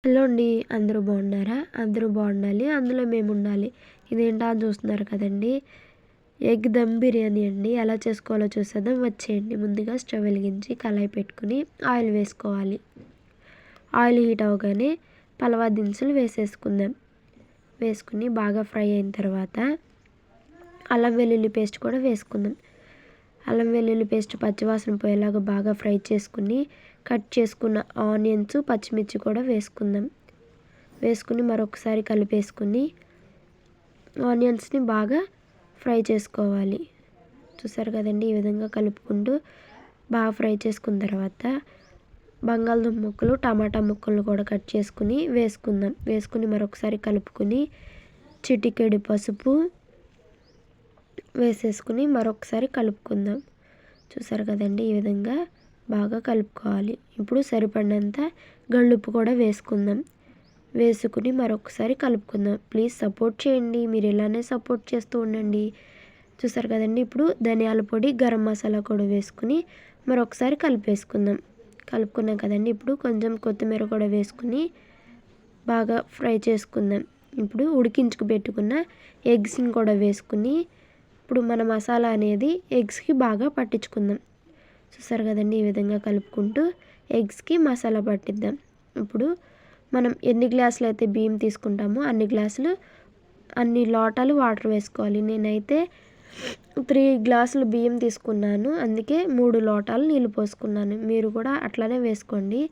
Hello అండి. అందరూ బాగున్నారా? అందరూ బాగుండాలి. అందులో మేముండాలి. ఇదేంటా అని చూస్తున్నారు కదండీ! ఎగ్ దమ్ బిర్యానీ అండి. ఎలా చేసుకోవాలో చూసేద్దాం వచ్చేయండి. ముందుగా స్టవ్ వెలిగించి కళాయి పెట్టుకుని ఆయిల్ వేసుకోవాలి. ఆయిల్ హీట్ అవ్వగానే పలవా దినుసులు వేసేసుకుందాం. వేసుకుని బాగా ఫ్రై అయిన తర్వాత అల్లం వెల్లుల్లి పేస్ట్ కూడా వేసుకుందాం. అల్లం వెల్లుల్లి పేస్ట్ పచ్చివాసన పోయేలాగా బాగా ఫ్రై చేసుకుని కట్ చేసుకున్న ఆనియన్స్ పచ్చిమిర్చి కూడా వేసుకుందాం. వేసుకుని మరొకసారి కలిపేసుకుని ఆనియన్స్ని బాగా ఫ్రై చేసుకోవాలి. చూసారు కదండి, ఈ విధంగా కలుపుకుంటూ బాగా ఫ్రై చేసుకున్న తర్వాత బంగాళదుంప ముక్కలు టమాటా ముక్కలు కూడా కట్ చేసుకుని వేసుకుందాం. వేసుకుని మరొకసారి కలుపుకొని చిటికెడు పసుపు వేసేసుకుని మరొకసారి కలుపుకుందాం. చూసారు కదండి, ఈ విధంగా బాగా కలుపుకోవాలి. ఇప్పుడు సరిపడినంత గళ్ళుప్పు కూడా వేసుకుందాం. వేసుకుని మరొకసారి కలుపుకుందాం. ప్లీజ్ సపోర్ట్ చేయండి. మీరు ఇలానే సపోర్ట్ చేస్తూ ఉండండి. చూసారు కదండి, ఇప్పుడు ధనియాల పొడి గరం మసాలా కూడా వేసుకుని మరొకసారి కలిపేసుకుందాం. కలుపుకున్నాం కదండి, ఇప్పుడు కొంచెం కొత్తిమీర కూడా వేసుకుని బాగా ఫ్రై చేసుకుందాం. ఇప్పుడు ఉడికించుకు పెట్టుకున్న ఎగ్స్ని కూడా వేసుకుని ఇప్పుడు మన మసాలా అనేది ఎగ్స్కి బాగా పట్టించుకుందాం. చూసారు కదండి, ఈ విధంగా కలుపుకుంటూ ఎగ్స్కి మసాలా పట్టిద్దాం. ఇప్పుడు మనం ఎన్ని గ్లాసులు అయితే బియ్యం తీసుకుంటామో అన్ని లోటాలు వాటర్ వేసుకోవాలి. నేనైతే 3 గ్లాసులు బియ్యం తీసుకున్నాను, అందుకే 3 లోటాలు నీళ్ళు పోసుకున్నాను. మీరు కూడా అట్లానే వేసుకోండి.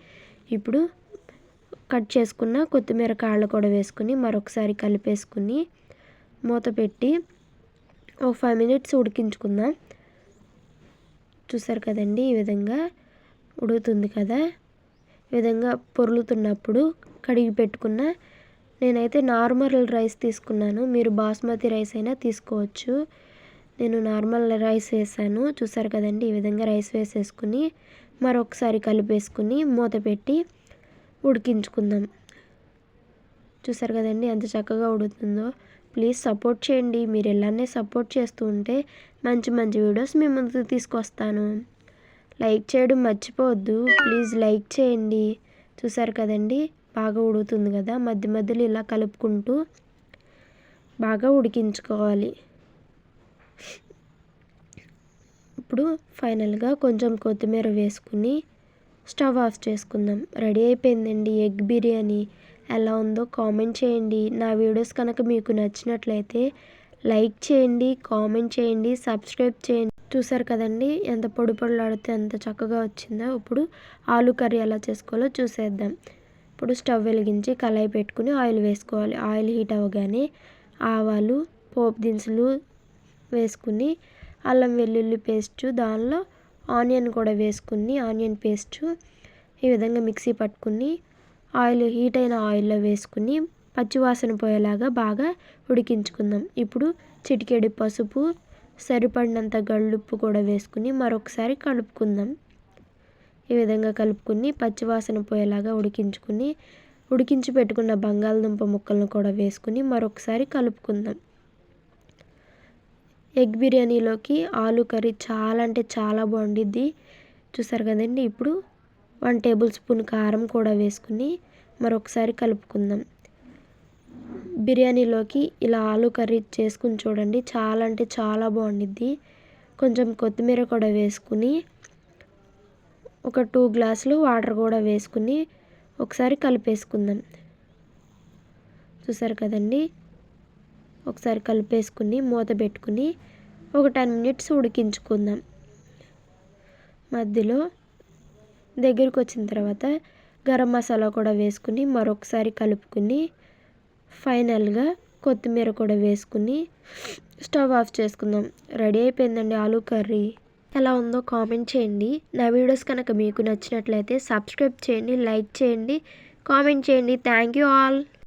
ఇప్పుడు కట్ చేసుకున్న కొత్తిమీర కాళ్ళు కూడా వేసుకుని మరొకసారి కలిపేసుకుని మూత పెట్టి ఒక 5 మినిట్స్ ఉడికించుకుందాం. చూసారు కదండి, ఈ విధంగా ఉడుకుతుంది కదా. ఈ విధంగా పొర్లుతున్నప్పుడు కడిగి పెట్టుకున్న నేనైతే నార్మల్ రైస్ తీసుకున్నాను. మీరు బాస్మతి రైస్ అయినా తీసుకోవచ్చు. నేను నార్మల్ రైస్ వేసాను. చూసారు కదండి, ఈ విధంగా రైస్ వేసేసుకుని మరొకసారి కలిపేసుకుని మూత పెట్టి ఉడికించుకుందాం. చూసారు కదండి ఎంత చక్కగా ఉడుకుతుందో. ప్లీజ్ సపోర్ట్ చేయండి. మీరు ఇలానే సపోర్ట్ చేస్తూ ఉంటే మంచి మంచి వీడియోస్ మీ ముందుకు తీసుకొస్తాను. లైక్ చేయడం మర్చిపోవద్దు. ప్లీజ్ లైక్ చేయండి. చూసారు కదండి, బాగా ఉడుకుతుంది కదా. మధ్య మధ్యలో ఇలా కలుపుకుంటూ బాగా ఉడికించుకోవాలి. ఇప్పుడు ఫైనల్గా కొంచెం కొత్తిమీర వేసుకుని స్టవ్ ఆఫ్ చేసుకుందాం. రెడీ అయిపోయిందండి ఎగ్ బిర్యానీ. ఎలా ఉందో కామెంట్ చేయండి. నా వీడియోస్ కనుక మీకు నచ్చినట్లయితే లైక్ చేయండి, కామెంట్ చేయండి, సబ్స్క్రైబ్ చేయండి. చూసారు కదండి ఎంత పొడి పొడిలాడితే ఎంత చక్కగా వచ్చిందో. ఇప్పుడు ఆలు కర్రీ ఎలా చేసుకోవాలో చూసేద్దాం. ఇప్పుడు స్టవ్ వెలిగించి కళాయి పెట్టుకుని ఆయిల్ వేసుకోవాలి. ఆయిల్ హీట్ అవ్వగానే ఆవాలు పోపు దినుసులు వేసుకుని అల్లం వెల్లుల్లి పేస్ట్, దానిలో ఆనియన్ కూడా వేసుకుని ఆనియన్ పేస్ట్ ఈ విధంగా మిక్సీ పట్టుకుని ఆయిల్ హీట్ అయిన ఆయిల్లో వేసుకుని పచ్చివాసన పోయేలాగా బాగా ఉడికించుకుందాం. ఇప్పుడు చిటికెడు పసుపు, సరిపడినంత గళ్ళుప్పు కూడా వేసుకుని మరొకసారి కలుపుకుందాం. ఈ విధంగా కలుపుకుని పచ్చివాసన పోయేలాగా ఉడికించి పెట్టుకున్న బంగాళదుంప ముక్కలను కూడా వేసుకుని మరొకసారి కలుపుకుందాం. ఎగ్ బిర్యానీలోకి ఆలు కర్రీ చాలా అంటే చాలా బాగుండిద్ది. చూసారు కదండి, ఇప్పుడు 1 టేబుల్ స్పూన్ కారం కూడా వేసుకుని మరొకసారి కలుపుకుందాం. బిర్యానీలోకి ఇలా ఆలు కర్రీ చేసుకుని చూడండి, చాలా అంటే చాలా బాగుండిద్ది. కొంచెం కొత్తిమీర కూడా వేసుకుని ఒక 2 గ్లాసులు వాటర్ కూడా వేసుకుని ఒకసారి కలిపేసుకుందాం. చూసారు కదండి, ఒకసారి కలిపేసుకుని మూత పెట్టుకుని ఒక 10 మినిట్స్ ఉడికించుకుందాం. మధ్యలో దగ్గరికి వచ్చిన తర్వాత గరం మసాలా కూడా వేసుకుని మరొకసారి కలుపుకుని ఫైనల్గా కొత్తిమీర కూడా వేసుకుని స్టవ్ ఆఫ్ చేసుకుందాం. రెడీ అయిపోయిందండి ఆలు కర్రీ. ఎలా ఉందో కామెంట్ చేయండి. నా వీడియోస్ కనుక మీకు నచ్చినట్లయితే సబ్స్క్రైబ్ చేయండి, లైక్ చేయండి, కామెంట్ చేయండి. Thank you all.